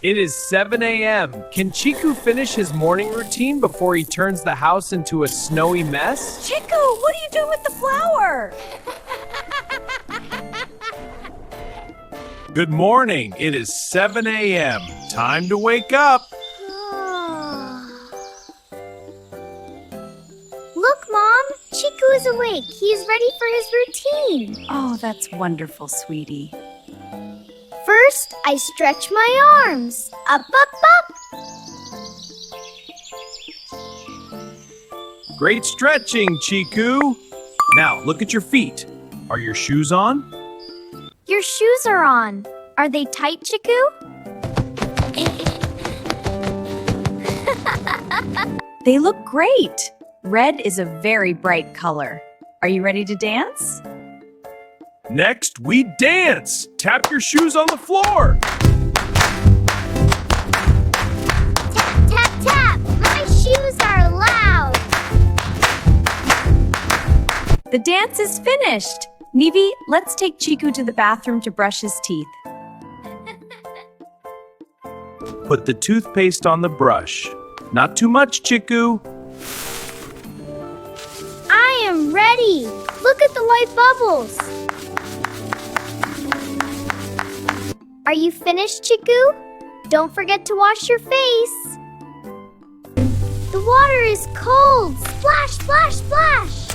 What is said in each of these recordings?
It is 7 a.m. Can Chikku finish his morning routine before he turns the house into a snowy mess? Chikku, what are you doing with the flower? Good morning. It is 7 a.m. Time to wake up. Look, Mom! Chikku is awake. He is ready for his routine. Oh, that's wonderful, sweetie. First, I stretch my arms. Up, up, up. Great stretching, Chikku. Now, look at your feet. Are your shoes on? Your shoes are on. Are they tight, Chikku? They look great. Red is a very bright color. Are you ready to dance? Next, we dance. Tap your shoes on the floor. Tap, tap, tap. My shoes are loud. The dance is finished. Nivi, let's take Chikku to the bathroom to brush his teeth. Put the toothpaste on the brush. Not too much, Chikku. I am ready. Look at the white bubbles. Are you finished, Chikku? Don't forget to wash your face. The water is cold. Splash, splash, splash.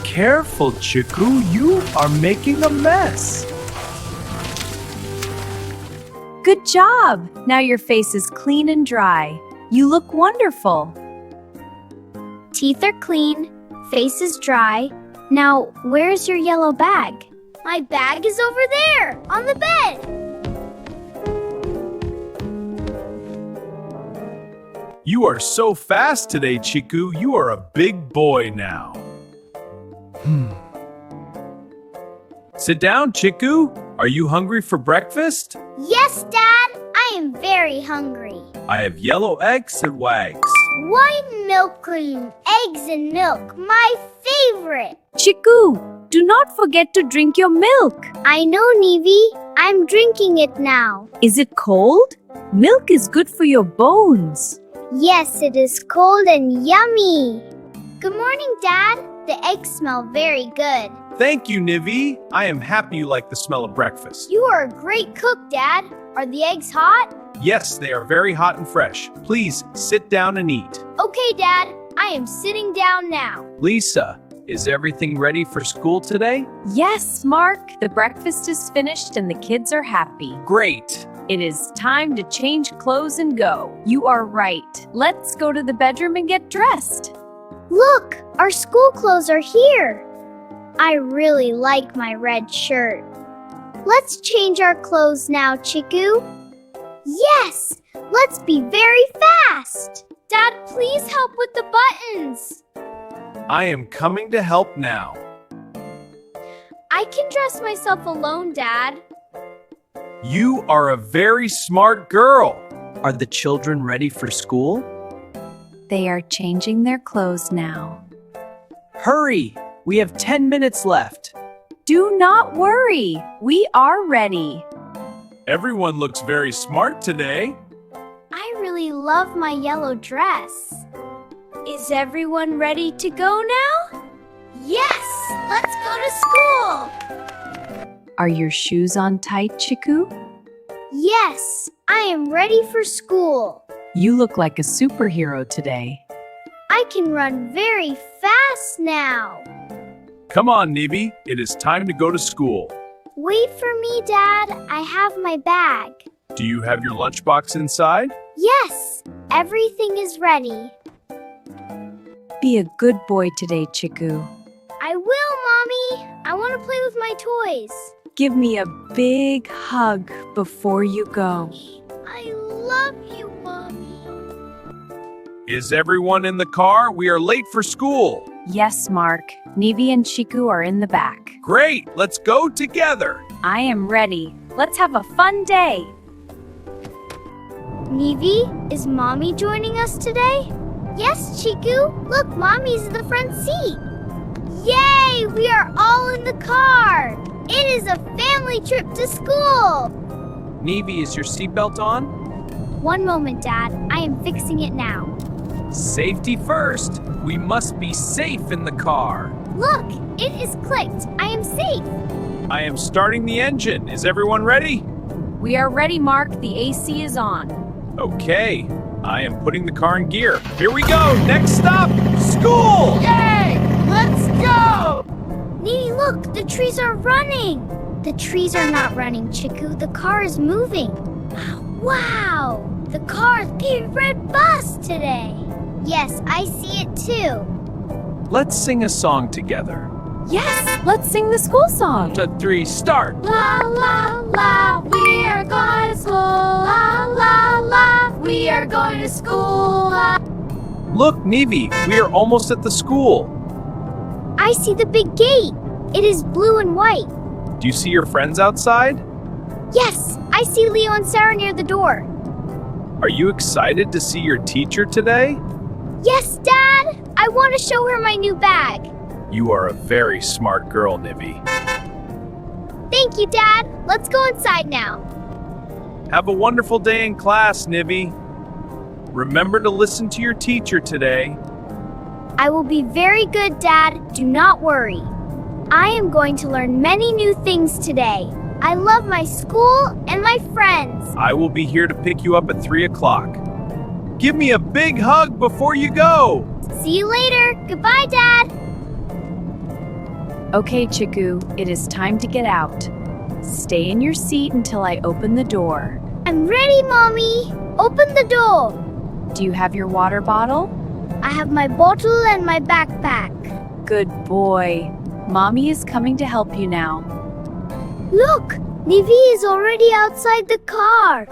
Careful, Chikku. You are making a mess. Good job. Now your face is clean and dry. You look wonderful. Teeth are clean. Face is dry. Now, where's your yellow bag? My bag is over there, on the bed. You are so fast today, Chikku. You are a big boy now. Sit down, Chikku. Are you hungry for breakfast? Yes, Dad. I am very hungry. I have yellow eggs and wags. White milk cream, eggs and milk, my favorite. Chikku, do not forget to drink your milk. I know, Nivi. I'm drinking it now. Is it cold? Milk is good for your bones. Yes, it is cold and yummy. Good morning, Dad. The eggs smell very good. Thank you, Nivi. I am happy you like the smell of breakfast. You are a great cook, Dad. Are the eggs hot? Yes, they are very hot and fresh. Please sit down and eat. Okay, Dad. I am sitting down now. Lisa, is everything ready for school today? Yes, Mark. The breakfast is finished and the kids are happy. Great. It is time to change clothes and go. You are right. Let's go to the bedroom and get dressed. Look, our school clothes are here. I really like my red shirt. Let's change our clothes now, Chikku. Yes, let's be very fast. Dad, please help with the buttons. I am coming to help now. I can dress myself alone, Dad. You are a very smart girl. Are the children ready for school? They are changing their clothes now. Hurry! We have 10 minutes left. Do not worry. We are ready. Everyone looks very smart today. I really love my yellow dress. Is everyone ready to go now? Yes! Let's go to school! Are your shoes on tight, Chikku? Yes, I am ready for school. You look like a superhero today. I can run very fast now. Come on, Nivi. It is time to go to school. Wait for me, Dad. I have my bag. Do you have your lunchbox inside? Yes, everything is ready. Be a good boy today, Chikku. I will, Mommy. I want to play with my toys. Give me a big hug before you go. I love you, Mommy. Is everyone in the car? We are late for school. Yes, Mark. Nivi and Chikku are in the back. Great, let's go together. I am ready. Let's have a fun day. Nivi, is Mommy joining us today? Yes, Chikku. Look, Mommy's in the front seat. Yay! We are all in the car. It is a family trip to school. Nivi, is your seatbelt on? One moment, Dad. I am fixing it now. Safety first. We must be safe in the car. Look, it is clicked. I am safe. I am starting the engine. Is everyone ready? We are ready, Mark. The AC is on. Okay. I am putting the car in gear. Here we go. Next stop, school! Yay! Let's go! Nivi, look, the trees are running. The trees are not running, Chikku. The car is moving. Wow! The car is being red bus today. Yes, I see it too. Let's sing a song together. Yes, let's sing the school song. 1, 2, 3, start. La la la, we are going to school. La la la, we are going to school. Look, Nivi, we are almost at the school. I see the big gate. It is blue and white. Do you see your friends outside? Yes, I see Leo and Sarah near the door. Are you excited to see your teacher today? Yes, Dad! I want to show her my new bag. You are a very smart girl, Nivi. Thank you, Dad. Let's go inside now. Have a wonderful day in class, Nivi. Remember to listen to your teacher today. I will be very good, Dad. Do not worry. I am going to learn many new things today. I love my school and my friends. I will be here to pick you up at 3 o'clock. Give me a big hug before you go. See you later. Goodbye, Dad. Okay, Chikku, it is time to get out. Stay in your seat until I open the door. I'm ready, Mommy. Open the door. Do you have your water bottle? I have my bottle and my backpack. Good boy. Mommy is coming to help you now. Look, Nivi is already outside the car.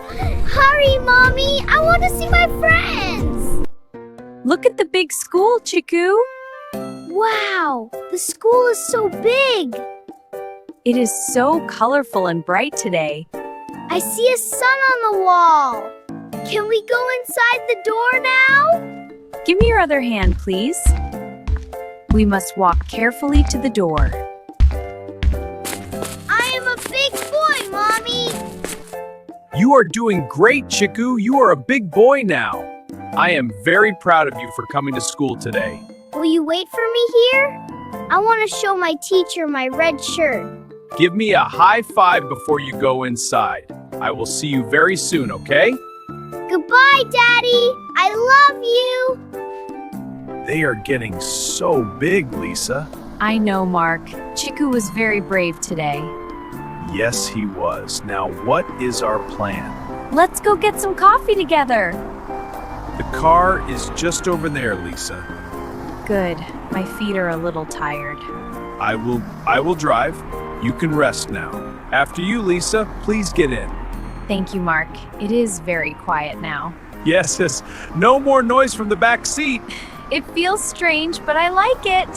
Hurry, Mommy. I want to see my friends. Look at the big school, Chikku. Wow, the school is so big. It is so colorful and bright today. I see a sun on the wall. Can we go inside the door now? Give me your other hand, please. We must walk carefully to the door. I am a big boy, Mommy. You are doing great, Chikku. You are a big boy now. I am very proud of you for coming to school today. Will you wait for me here? I want to show my teacher my red shirt. Give me a high five before you go inside. I will see you very soon, okay? Goodbye, Daddy. I love you. They are getting so big, Lisa. I know, Mark. Chikku was very brave today. Yes, he was. Now, what is our plan? Let's go get some coffee together. The car is just over there, Lisa. Good. My feet are a little tired. I will drive. You can rest now. After you, Lisa, please get in. Thank you, Mark. It is very quiet now. Yes, no more noise from the back seat. It feels strange, but I like it.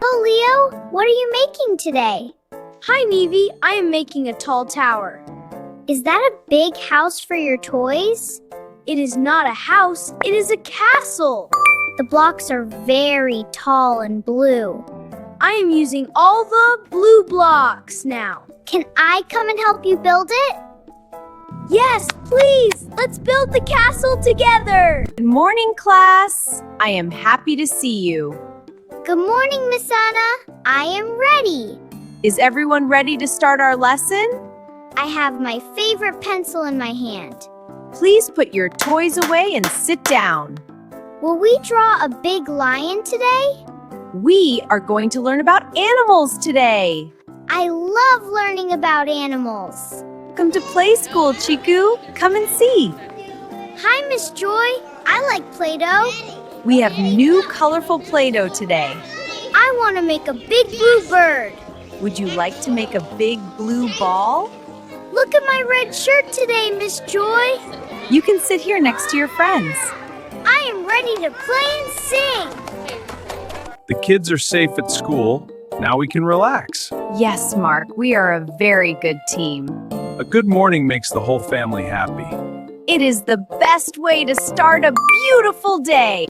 Oh, Leo, what are you making today? Hi, Nivi. I am making a tall tower. Is that a big house for your toys? It is not a house, it is a castle. The blocks are very tall and blue. I am using all the blue blocks now. Can I come and help you build it? Yes, please. Let's build the castle together. Good morning, class. I am happy to see you. Good morning, Miss Anna. I am ready. Is everyone ready to start our lesson? I have my favorite pencil in my hand. Please put your toys away and sit down. Will we draw a big lion today? We are going to learn about animals today. I love learning about animals. Welcome to Play School, Chikku. Come and see. Hi, Miss Joy. I like Play-Doh. We have new colorful Play-Doh today. I want to make a big blue bird. Would you like to make a big blue ball? Look at my red shirt today, Miss Joy. You can sit here next to your friends. I am ready to play and sing. The kids are safe at school. Now we can relax. Yes, Mark, we are a very good team. A good morning makes the whole family happy. It is the best way to start a beautiful day.